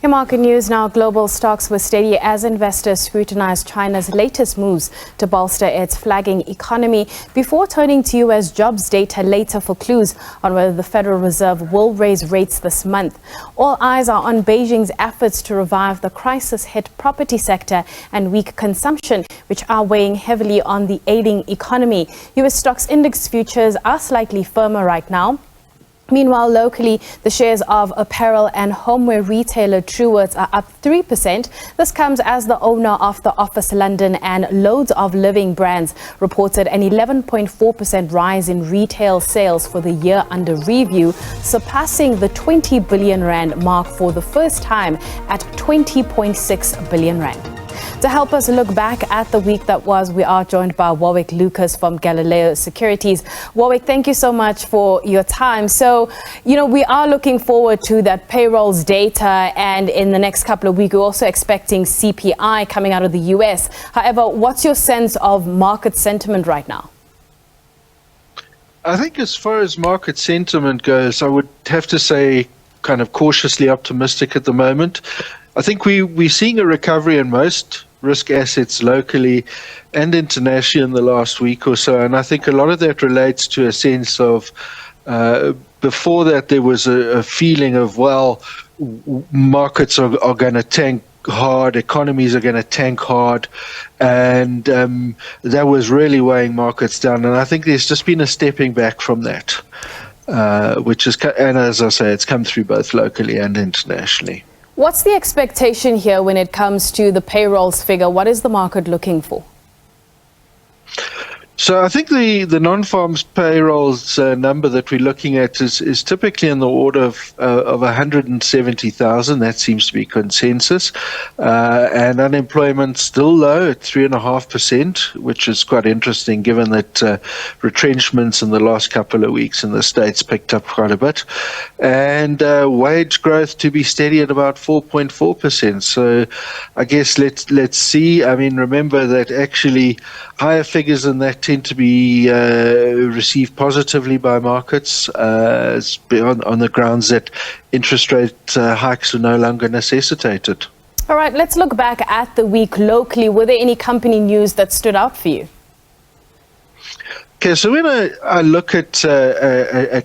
In market news now, global stocks were steady as investors scrutinized China's latest moves to bolster its flagging economy before turning to U.S. jobs data later for clues on whether the Federal Reserve will raise rates this month. All eyes are on Beijing's efforts to revive the crisis-hit property sector and weak consumption, which are weighing heavily on the ailing economy. U.S. stocks index futures are slightly firmer right now. Meanwhile, locally, the shares of apparel and homeware retailer Truworths are up 3%. This comes as the owner of the Office London and Loads of Living brands reported an 11.4% rise in retail sales for the year under review, surpassing the 20 billion rand mark for the first time at 20.6 billion rand. To help us look back at the week that was, we are joined by Warwick Lucas from Galileo Securities. Warwick, thank you so much for your time. So, we are looking forward to that payrolls data, and in the next couple of weeks, we're also expecting CPI coming out of the US. However, what's your sense of market sentiment right now? I think as far as market sentiment goes, I would have to say kind of cautiously optimistic at the moment. I think we're seeing a recovery in most risk assets locally and internationally in the last week or so. And I think a lot of that relates to a sense of, before that, there was a feeling of, markets are going to tank hard, economies are going to tank hard. And that was really weighing markets down. And I think there's just been a stepping back from that, which is, and as I say, it's come through both locally and internationally. What's the expectation here when it comes to the payrolls figure? What is the market looking for? So I think the non-farms payrolls number that we're looking at is typically in the order of 170,000. That seems to be consensus. And unemployment still low at 3.5%, which is quite interesting given that retrenchments in the last couple of weeks in the States picked up quite a bit. And wage growth to be steady at about 4.4%. So I guess let's see. I mean, remember that actually higher figures than that tend to be received positively by markets on the grounds that interest rate hikes are no longer necessitated. All right, let's look back at the week locally. Were there any company news that stood out for you? Okay, so when I look at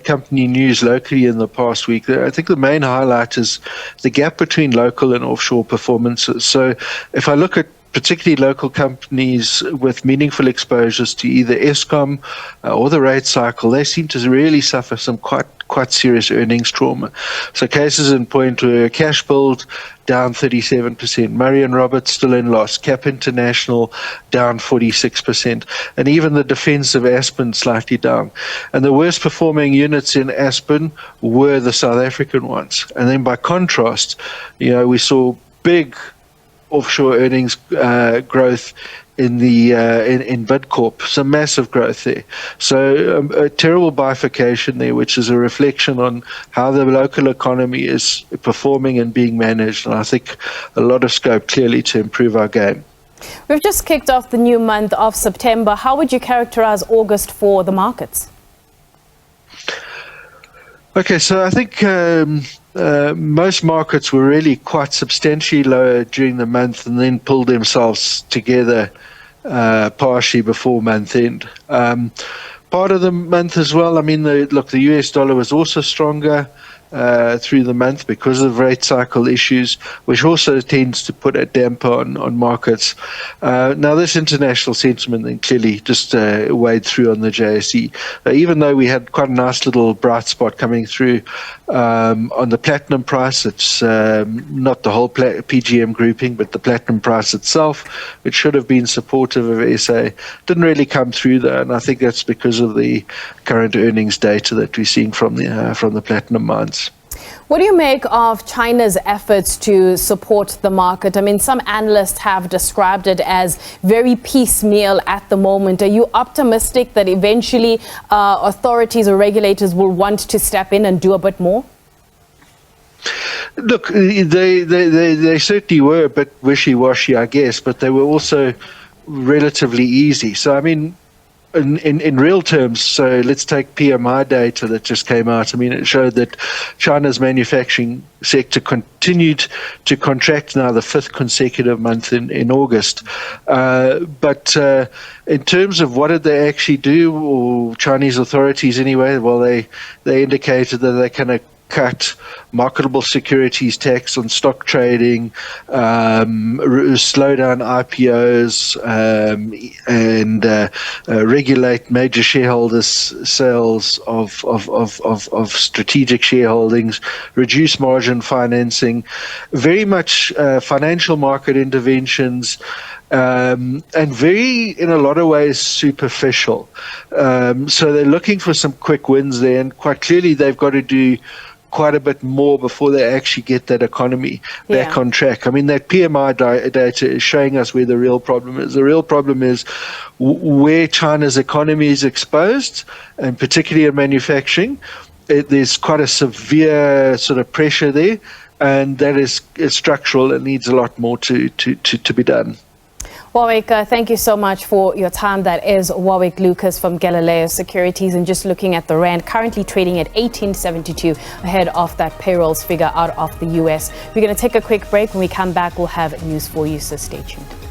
company news locally in the past week, I think the main highlight is the gap between local and offshore performances. So if I look at particularly local companies with meaningful exposures to either Eskom or the rate cycle, they seem to really suffer some quite serious earnings trauma. So cases in point were Cash Build down 37%, Murray and Roberts still in loss, Cap International down 46%, and even the defense of Aspen slightly down. And the worst performing units in Aspen were the South African ones. And then by contrast, we saw big offshore earnings growth in the in Bidcorp, some massive growth there. So a terrible bifurcation there, which is a reflection on how the local economy is performing and being managed. And I think a lot of scope clearly to improve our game. We've just kicked off the new month of September. How would you characterize August for the markets? Okay, so I think most markets were really quite substantially lower during the month and then pulled themselves together partially before month end. Part of the month as well, I mean, the US dollar was also stronger through the month because of rate cycle issues, which also tends to put a damper on markets. Now, this international sentiment then clearly just weighed through on the JSE. Even though we had quite a nice little bright spot coming through on the platinum price, it's not the whole PGM grouping, but the platinum price itself, which should have been supportive of SA, didn't really come through there, and I think that's because of the current earnings data that we're seeing from the platinum mines. What do you make of China's efforts to support the market? I mean, some analysts have described it as very piecemeal at the moment. Are you optimistic that eventually authorities or regulators will want to step in and do a bit more? Look, they certainly were a bit wishy-washy, I guess, but they were also relatively easy. So, I mean, in real terms, so let's take PMI data that just came out. I mean, it showed that China's manufacturing sector continued to contract now the 5th consecutive month in August. But in terms of what did they actually do, or Chinese authorities anyway, well, they indicated that they kind of cut marketable securities tax on stock trading, slow down IPOs, and regulate major shareholders' sales of strategic shareholdings, reduce margin financing, very much financial market interventions, and very, in a lot of ways, superficial. So they're looking for some quick wins there, and quite clearly they've got to do quite a bit more before they actually get that economy back on track. I mean, that PMI data is showing us where the real problem is. The real problem is where China's economy is exposed, and particularly in manufacturing. There's quite a severe sort of pressure there, and that is structural. It needs a lot more to be done. Warwick, thank you so much for your time. That is Warwick Lucas from Galileo Securities. And just looking at the rand, currently trading at 18.72 ahead of that payrolls figure out of the US. We're going to take a quick break. When we come back, we'll have news for you, so stay tuned.